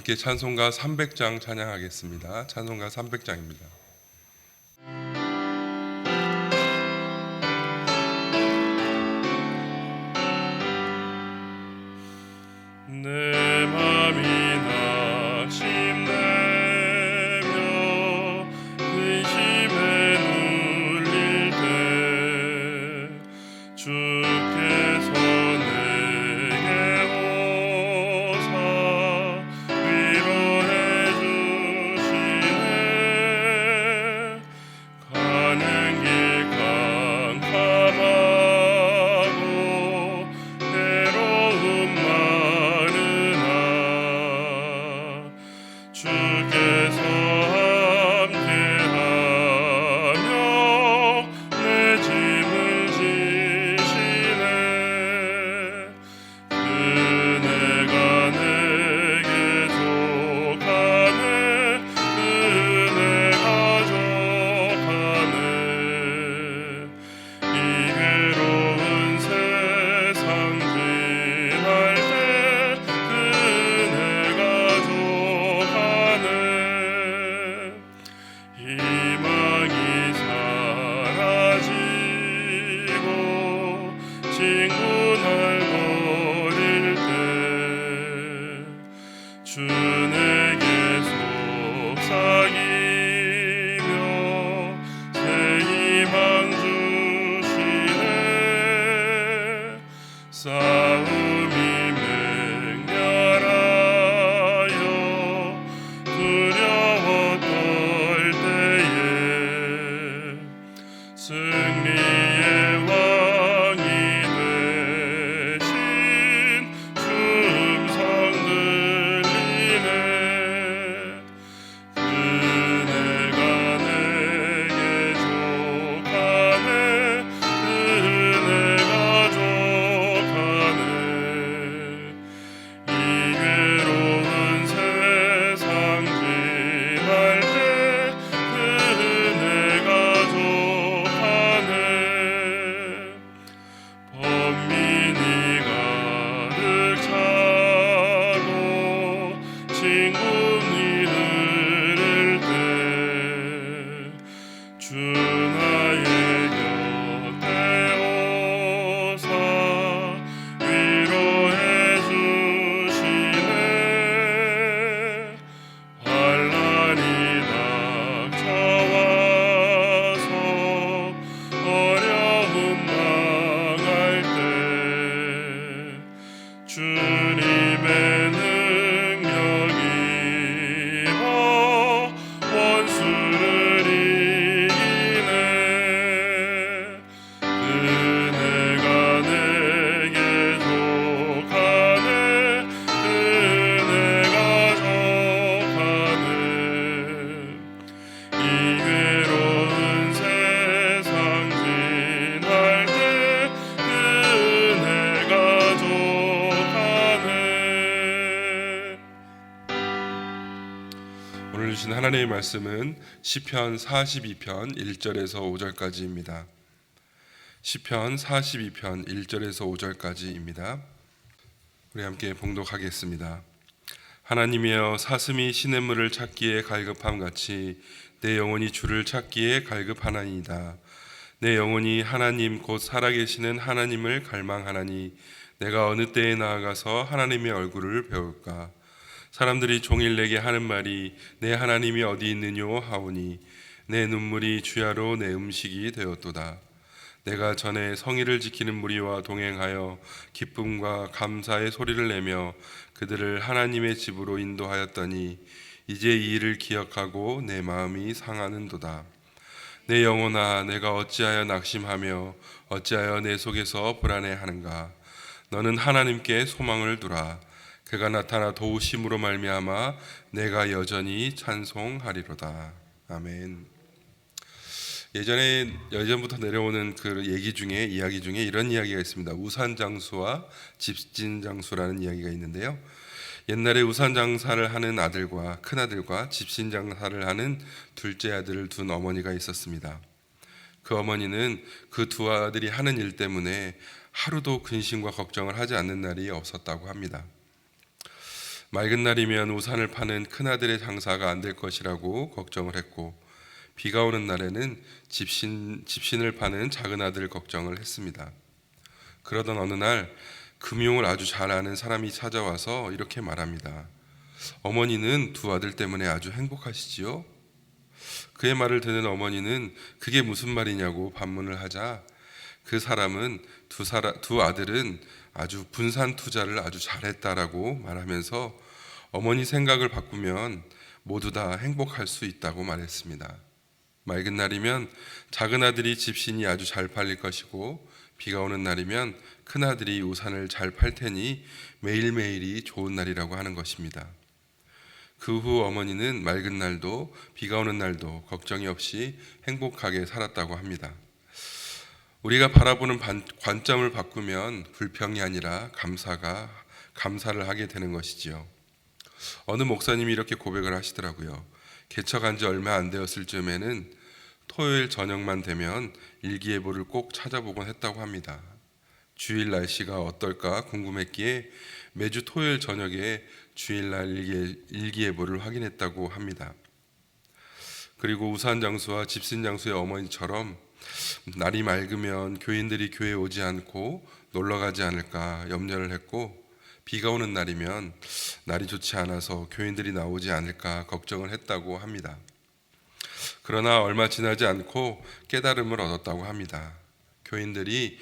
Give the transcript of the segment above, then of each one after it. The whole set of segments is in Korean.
함께 찬송가 300장 찬양하겠습니다. 찬송가 300장입니다. 내 맘이 낙심되며 근심에 눌릴 때 주께서 내게 오사 위로해 주시네. 가는 길 캄캄하고 괴로움 많으나 주께서 함께하며 내 짐을 지시네. 그네가 내게 족하네. 그네가 족하네. 이 괴로운 세상 지날 때 그네가 족하네. 희망이 사라지고 친구 날 버릴 때 주 내게 속삭이며 새 희망 주시네. 싸움이 맹렬하여 두려워 떨 때에 승리의 왕이 되신 주 음성 들리네. 그네가 내게 족하네. 그네가 족하네. 이 괴로운 세상 지날 때 그네가 족하네. 범민이 가득 차고 친구니 흐를 때 주 나의 곁에 오사 위로해 주시네. 환난이 닥쳐와서 어려움 당할 때 주님의 능력이 입어 원수를 이기네. 그네가 내게 족하네. 그네가 족하네. 이 괴로운 세상 지날 때 그네가 족하네. 오늘 주신 하나님의 말씀은 시편 42편 1절에서 5절까지입니다. 시편 42편 1절에서 5절까지입니다. 우리 함께 봉독하겠습니다. 하나님이여, 사슴이 시냇물을 찾기에 갈급함같이 내 영혼이 주를 찾기에 갈급하나이다. 내 영혼이 하나님 곧 살아계시는 하나님을 갈망하나니 내가 어느 때에 나아가서 하나님의 얼굴을 배울까. 사람들이 종일 내게 하는 말이 내 하나님이 어디 있느뇨 하오니 내 눈물이 주야로 내 음식이 되었도다. 내가 전에 성의를 지키는 무리와 동행하여 기쁨과 감사의 소리를 내며 그들을 하나님의 집으로 인도하였더니 이제 이 일을 기억하고 내 마음이 상하는도다. 내 영혼아, 내가 어찌하여 낙심하며 어찌하여 내 속에서 불안해하는가. 너는 하나님께 소망을 두라. 그가 나타나 도우심으로 말미암아 내가 여전히 찬송하리로다. 아멘. 예전부터 내려오는 그 이야기 중에 이런 이야기가 있습니다. 우산장수와 집신장수라는 이야기가 있는데요. 옛날에 우산장사를 하는 아들과 큰아들과 집신장사를 하는 둘째 아들을 둔 어머니가 있었습니다. 그 어머니는 그 두 아들이 하는 일 때문에 하루도 근심과 걱정을 하지 않는 날이 없었다고 합니다. 맑은 날이면 우산을 파는 큰아들의 장사가 안 될 것이라고 걱정을 했고, 비가 오는 날에는 집신을 파는 작은아들 걱정을 했습니다. 그러던 어느 날 금융을 아주 잘 아는 사람이 찾아와서 이렇게 말합니다. 어머니는 두 아들 때문에 아주 행복하시지요? 그의 말을 듣는 어머니는 그게 무슨 말이냐고 반문을 하자, 그 사람은 두 아들은 아주 분산 투자를 아주 잘했다라고 말하면서 어머니 생각을 바꾸면 모두 다 행복할 수 있다고 말했습니다. 맑은 날이면 작은 아들이 집신이 아주 잘 팔릴 것이고, 비가 오는 날이면 큰 아들이 우산을 잘 팔 테니 매일매일이 좋은 날이라고 하는 것입니다. 그 후 어머니는 맑은 날도 비가 오는 날도 걱정이 없이 행복하게 살았다고 합니다. 우리가 바라보는 관점을 바꾸면 불평이 아니라 감사를 하게 되는 것이지요. 어느 목사님이 이렇게 고백을 하시더라고요. 개척한 지 얼마 안 되었을 즈음에는 토요일 저녁만 되면 일기예보를 꼭 찾아보곤 했다고 합니다. 주일 날씨가 어떨까 궁금했기에 매주 토요일 저녁에 주일날 일기예보를 확인했다고 합니다. 그리고 우산 장수와 집신 장수의 어머니처럼 날이 맑으면 교인들이 교회에 오지 않고 놀러 가지 않을까 염려를 했고, 비가 오는 날이면 날이 좋지 않아서 교인들이 나오지 않을까 걱정을 했다고 합니다. 그러나 얼마 지나지 않고 깨달음을 얻었다고 합니다. 교인들이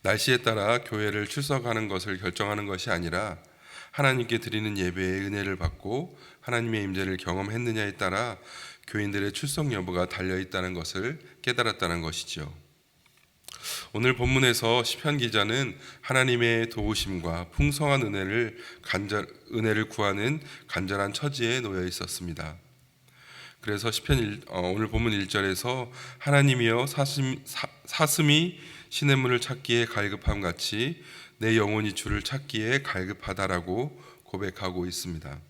날씨에 따라 교회를 출석하는 것을 결정하는 것이 아니라 하나님께 드리는 예배의 은혜를 받고 하나님의 임재를 경험했느냐에 따라 교인들의 출석 여부가 달려있다는 것을 깨달았다는 것이죠. 오늘 본문에서 시편 기자는 하나님의 도우심과 풍성한 은혜를 구하는 간절한 처지에 놓여 있었습니다. 그래서 시편 오늘 본문 1절에서 하나님이여 사슴이 시냇물을 찾기에 갈급함 같이 내 영혼이 주를 찾기에 갈급하다라고 고백하고 있습니다.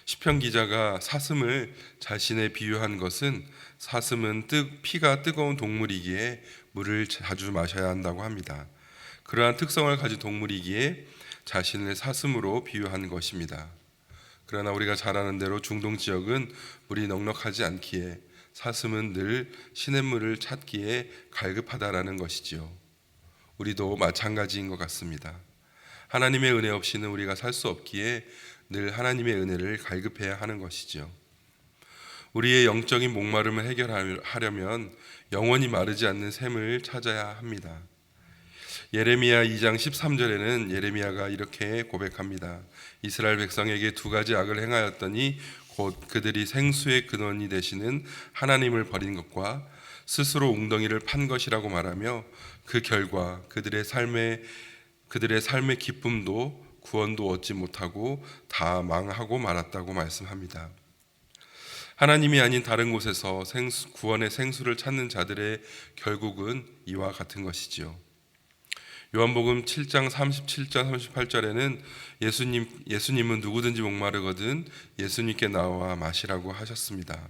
시편 기자가 사슴을 자신에 비유한 것은 사슴은 피가 뜨거운 동물이기에 물을 자주 마셔야 한다고 합니다. 그러한 특성을 가진 동물이기에 자신을 사슴으로 비유한 것입니다. 그러나 우리가 잘 아는 대로 중동 지역은 물이 넉넉하지 않기에 사슴은 늘 시냇물을 찾기에 갈급하다라는 것이지요. 우리도 마찬가지인 것 같습니다. 하나님의 은혜 없이는 우리가 살 수 없기에 늘 하나님의 은혜를 갈급해야 하는 것이지요. 우리의 영적인 목마름을 해결하려면 영원히 마르지 않는 샘을 찾아야 합니다. 예레미야 2장 13절에는 예레미야가 이렇게 고백합니다. 이스라엘 백성에게 두 가지 악을 행하였더니 곧 그들이 생수의 근원이 되시는 하나님을 버린 것과 스스로 웅덩이를 판 것이라고 말하며 그 결과 그들의 삶의 기쁨도 구원도 얻지 못하고 다 망하고 말았다고 말씀합니다. 하나님이 아닌 다른 곳에서 구원의 생수를 찾는 자들의 결국은 이와 같은 것이지요. 요한복음 7장 37절 38절에는 예수님은 누구든지 목마르거든 예수님께 나와 마시라고 하셨습니다.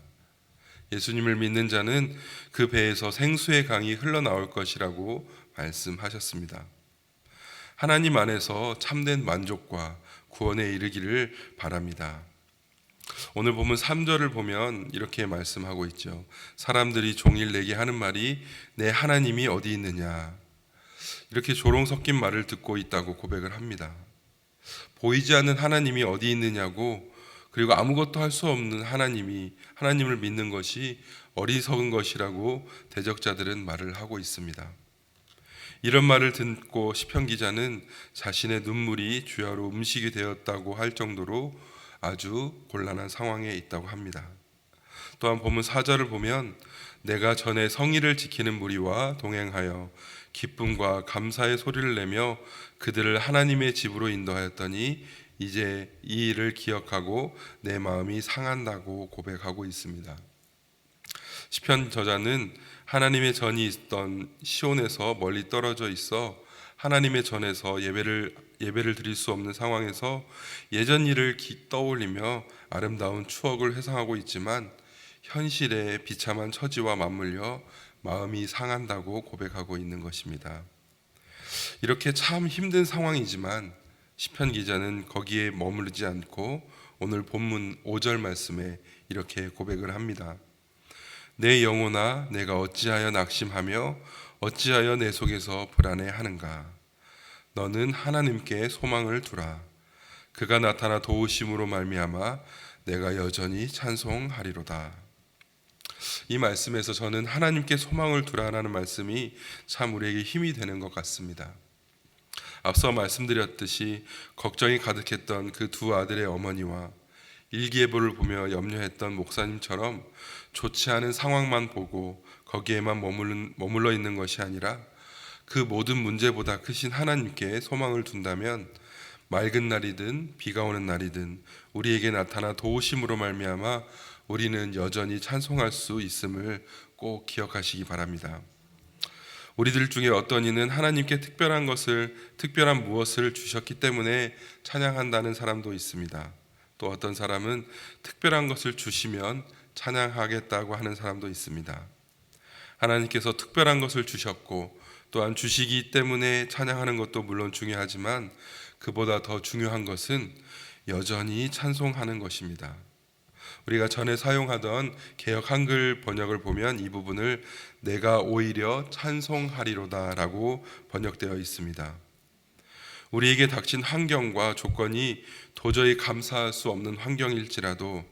예수님을 믿는 자는 그 배에서 생수의 강이 흘러나올 것이라고 말씀하셨습니다. 하나님 안에서 참된 만족과 구원에 이르기를 바랍니다. 오늘 보면 3절을 보면 이렇게 말씀하고 있죠. 사람들이 종일 내게 하는 말이 내 하나님이 어디 있느냐, 이렇게 조롱 섞인 말을 듣고 있다고 고백을 합니다. 보이지 않는 하나님이 어디 있느냐고, 그리고 아무것도 할 수 없는 하나님을 믿는 것이 어리석은 것이라고 대적자들은 말을 하고 있습니다. 이런 말을 듣고 시편 기자는 자신의 눈물이 주야로 음식이 되었다고 할 정도로 아주 곤란한 상황에 있다고 합니다. 또한 본문 4절을 보면 내가 전에 성의를 지키는 무리와 동행하여 기쁨과 감사의 소리를 내며 그들을 하나님의 집으로 인도하였더니 이제 이 일을 기억하고 내 마음이 상한다고 고백하고 있습니다. 시편 저자는 하나님의 전이 있던 시온에서 멀리 떨어져 있어 하나님의 전에서 예배를 드릴 수 없는 상황에서 예전 일을 떠올리며 아름다운 추억을 회상하고 있지만 현실의 비참한 처지와 맞물려 마음이 상한다고 고백하고 있는 것입니다. 이렇게 참 힘든 상황이지만 시편 기자는 거기에 머무르지 않고 오늘 본문 5절 말씀에 이렇게 고백을 합니다. 내 영혼아 내가 어찌하여 낙심하며 어찌하여 내 속에서 불안해하는가. 너는 하나님께 소망을 두라. 그가 나타나 도우심으로 말미암아 내가 여전히 찬송하리로다. 이 말씀에서 저는 하나님께 소망을 두라라는 말씀이 참 우리에게 힘이 되는 것 같습니다. 앞서 말씀드렸듯이 걱정이 가득했던 그 두 아들의 어머니와 일기예보를 보며 염려했던 목사님처럼 좋지 않은 상황만 보고 거기에만 머물러 있는 것이 아니라 그 모든 문제보다 크신 하나님께 소망을 둔다면 맑은 날이든 비가 오는 날이든 우리에게 나타나 도우심으로 말미암아 우리는 여전히 찬송할 수 있음을 꼭 기억하시기 바랍니다. 우리들 중에 어떤 이는 하나님께 특별한 무엇을 주셨기 때문에 찬양한다는 사람도 있습니다. 또 어떤 사람은 특별한 것을 주시면 찬양하겠다고 하는 사람도 있습니다. 하나님께서 특별한 것을 주셨고 또한 주시기 때문에 찬양하는 것도 물론 중요하지만 그보다 더 중요한 것은 여전히 찬송하는 것입니다. 우리가 전에 사용하던 개역 한글 번역을 보면 이 부분을 내가 오히려 찬송하리로다 라고 번역되어 있습니다. 우리에게 닥친 환경과 조건이 도저히 감사할 수 없는 환경일지라도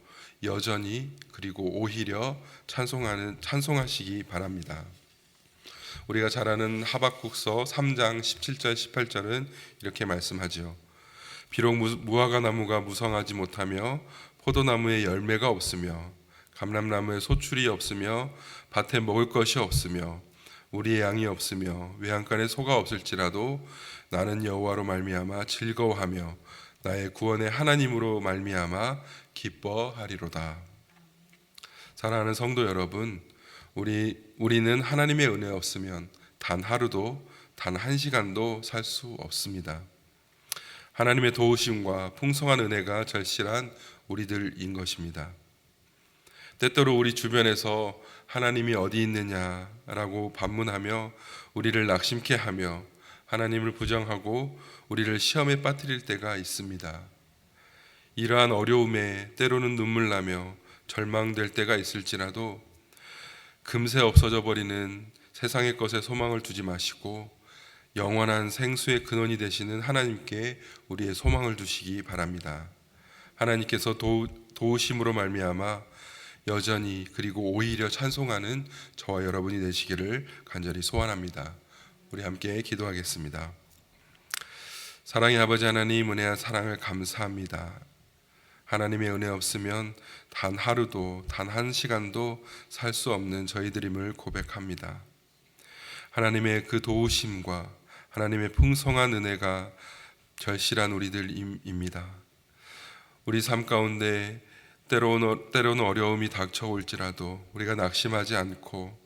여전히 그리고 오히려 찬송하시기 바랍니다. 우리가 잘 아는 하박국서 3장 17절 18절은 이렇게 말씀하죠. 비록 무화과 나무가 무성하지 못하며 포도나무에 열매가 없으며 감람나무에 소출이 없으며 밭에 먹을 것이 없으며 우리의 양이 없으며 외양간에 소가 없을지라도 나는 여호와로 말미암아 즐거워하며 나의 구원의 하나님으로 말미암아 기뻐하리로다. 사랑하는 성도 여러분, 우리는 하나님의 은혜 없으면 단 하루도 단 한 시간도 살 수 없습니다. 하나님의 도우심과 풍성한 은혜가 절실한 우리들인 것입니다. 때때로 우리 주변에서 하나님이 어디 있느냐라고 반문하며 우리를 낙심케 하며 하나님을 부정하고 우리를 시험에 빠뜨릴 때가 있습니다. 이러한 어려움에 때로는 눈물 나며 절망될 때가 있을지라도 금세 없어져 버리는 세상의 것에 소망을 두지 마시고 영원한 생수의 근원이 되시는 하나님께 우리의 소망을 두시기 바랍니다. 하나님께서 도우심으로 말미암아 여전히 그리고 오히려 찬송하는 저와 여러분이 되시기를 간절히 소원합니다. 우리 함께 기도하겠습니다. 사랑의 아버지 하나님, 은혜와 사랑을 감사합니다. 하나님의 은혜 없으면 단 하루도 단 한 시간도 살 수 없는 저희들임을 고백합니다. 하나님의 그 도우심과 하나님의 풍성한 은혜가 절실한 우리들입니다. 우리 삶 가운데 때로는 어려움이 닥쳐올지라도 우리가 낙심하지 않고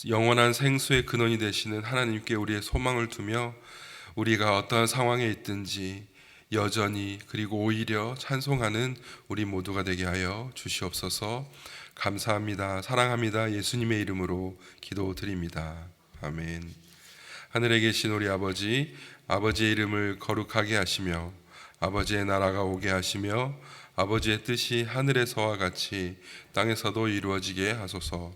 영원한 생수의 근원이 되시는 하나님께 우리의 소망을 두며 우리가 어떠한 상황에 있든지 여전히 그리고 오히려 찬송하는 우리 모두가 되게 하여 주시옵소서. 감사합니다. 사랑합니다. 예수님의 이름으로 기도드립니다. 아멘. 하늘에 계신 우리 아버지, 아버지의 이름을 거룩하게 하시며 아버지의 나라가 오게 하시며 아버지의 뜻이 하늘에서와 같이 땅에서도 이루어지게 하소서.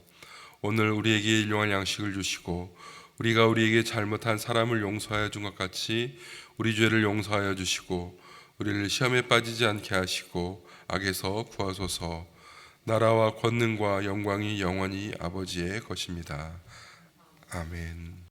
오늘 우리에게 일용할 양식을 주시고 우리가 우리에게 잘못한 사람을 용서하여 준 것 같이 우리 죄를 용서하여 주시고 우리를 시험에 빠지지 않게 하시고 악에서 구하소서. 나라와 권능과 영광이 영원히 아버지의 것입니다. 아멘.